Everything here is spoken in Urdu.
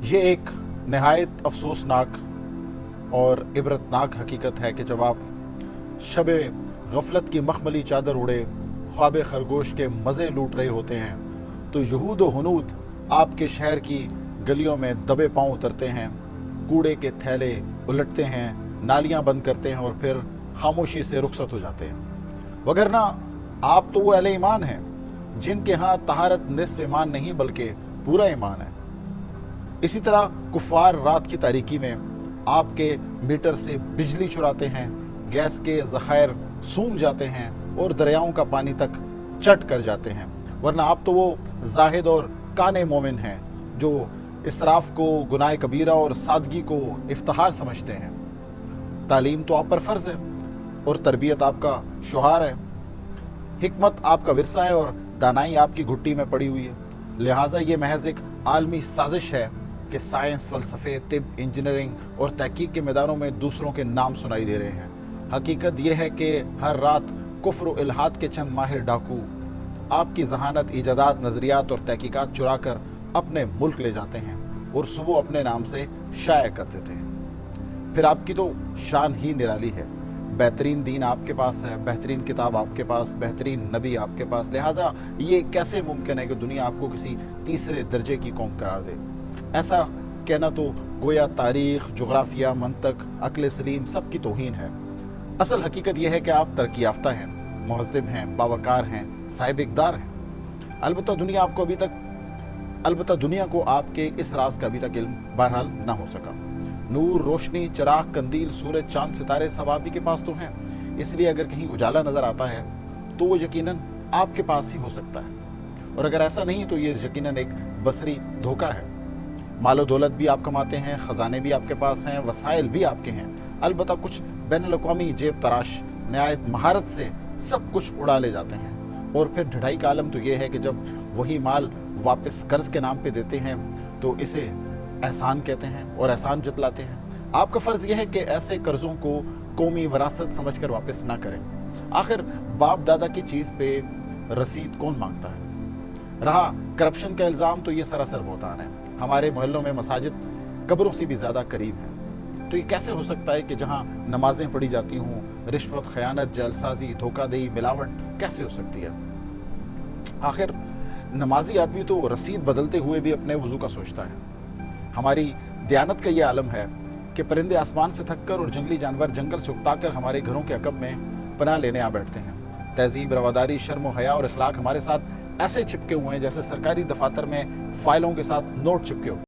یہ ایک نہایت افسوسناک اور عبرتناک حقیقت ہے کہ جب آپ شب غفلت کی مخملی چادر اڑے خواب خرگوش کے مزے لوٹ رہے ہوتے ہیں تو یہود و ہنود آپ کے شہر کی گلیوں میں دبے پاؤں اترتے ہیں، کوڑے کے تھیلے الٹتے ہیں، نالیاں بند کرتے ہیں اور پھر خاموشی سے رخصت ہو جاتے ہیں۔ وگرنہ آپ تو وہ اہل ایمان ہیں جن کے ہاں طہارت نصف ایمان نہیں بلکہ پورا ایمان ہے۔ اسی طرح کفار رات کی تاریکی میں آپ کے میٹر سے بجلی چراتے ہیں، گیس کے ذخائر سونکھ جاتے ہیں اور دریاؤں کا پانی تک چٹ کر جاتے ہیں، ورنہ آپ تو وہ زاہد اور کانے مومن ہیں جو اسراف کو گناہ کبیرہ اور سادگی کو افتخار سمجھتے ہیں۔ تعلیم تو آپ پر فرض ہے اور تربیت آپ کا شعار ہے، حکمت آپ کا ورثہ ہے اور دانائی آپ کی گھٹی میں پڑی ہوئی ہے، لہٰذا یہ محض ایک عالمی سازش ہے کہ سائنس، فلسفے، طب، انجینئرنگ اور تحقیق کے میدانوں میں دوسروں کے نام سنائی دے رہے ہیں۔ حقیقت یہ ہے کہ ہر رات کفر و الحاد کے چند ماہر ڈاکو آپ کی ذہانت، ایجادات، نظریات اور تحقیقات چرا کر اپنے ملک لے جاتے ہیں اور صبح اپنے نام سے شائع کر دیتے ہیں۔ پھر آپ کی تو شان ہی نرالی ہے، بہترین دین آپ کے پاس ہے، بہترین کتاب آپ کے پاس، بہترین نبی آپ کے پاس، لہٰذا یہ کیسے ممکن ہے کہ دنیا آپ کو کسی تیسرے درجے کی قوم قرار دے؟ ایسا کہنا تو گویا تاریخ، جغرافیہ، منطق، عقل سلیم سب کی توہین ہے۔ اصل حقیقت یہ ہے کہ آپ ترقی یافتہ ہیں، مہذب ہیں، باوقار ہیں، صاحب اقدار ہیں، البتہ دنیا کو آپ کے اس راز کا ابھی تک علم بہرحال نہ ہو سکا۔ نور، روشنی، چراغ، قندیل، سورج، چاند، ستارے سب آپ ہی کے پاس تو ہیں، اس لیے اگر کہیں اجالا نظر آتا ہے تو وہ یقیناً آپ کے پاس ہی ہو سکتا ہے، اور اگر ایسا نہیں تو یہ یقیناً ایک بصری دھوکہ ہے۔ مال و دولت بھی آپ کماتے ہیں، خزانے بھی آپ کے پاس ہیں، وسائل بھی آپ کے ہیں، البتہ کچھ بین الاقوامی جیب تراش نہایت مہارت سے سب کچھ اڑا لے جاتے ہیں، اور پھر ڈھڑائی کا عالم تو یہ ہے کہ جب وہی مال واپس قرض کے نام پہ دیتے ہیں تو اسے احسان کہتے ہیں اور احسان جتلاتے ہیں۔ آپ کا فرض یہ ہے کہ ایسے قرضوں کو قومی وراثت سمجھ کر واپس نہ کریں۔ آخر باپ دادا کی چیز پہ رسید کون مانگتا ہے؟ رہا کرپشن کا الزام تو یہ سراسر بہتان ہے۔ ہمارے محلوں میں مساجد قبروں سے بھی زیادہ قریب ہیں، تو یہ کیسے ہو سکتا ہے کہ جہاں نمازیں پڑھی جاتی ہوں رشوت، خیانت، جعلسازی، دھوکہ دہی، ملاوٹ کیسے ہو سکتی ہے؟ آخر نمازی آدمی تو رسید بدلتے ہوئے بھی اپنے وضو کا سوچتا ہے۔ ہماری دیانت کا یہ عالم ہے کہ پرندے آسمان سے تھک کر اور جنگلی جانور جنگل سے اکتا کر ہمارے گھروں کے عقب میں پناہ لینے آ بیٹھتے ہیں۔ تہذیب، رواداری، شرم و حیا اور اخلاق ہمارے ساتھ ایسے چپکے ہوئے ہیں جیسے سرکاری دفاتر میں فائلوں کے ساتھ نوٹ چپکے ہو۔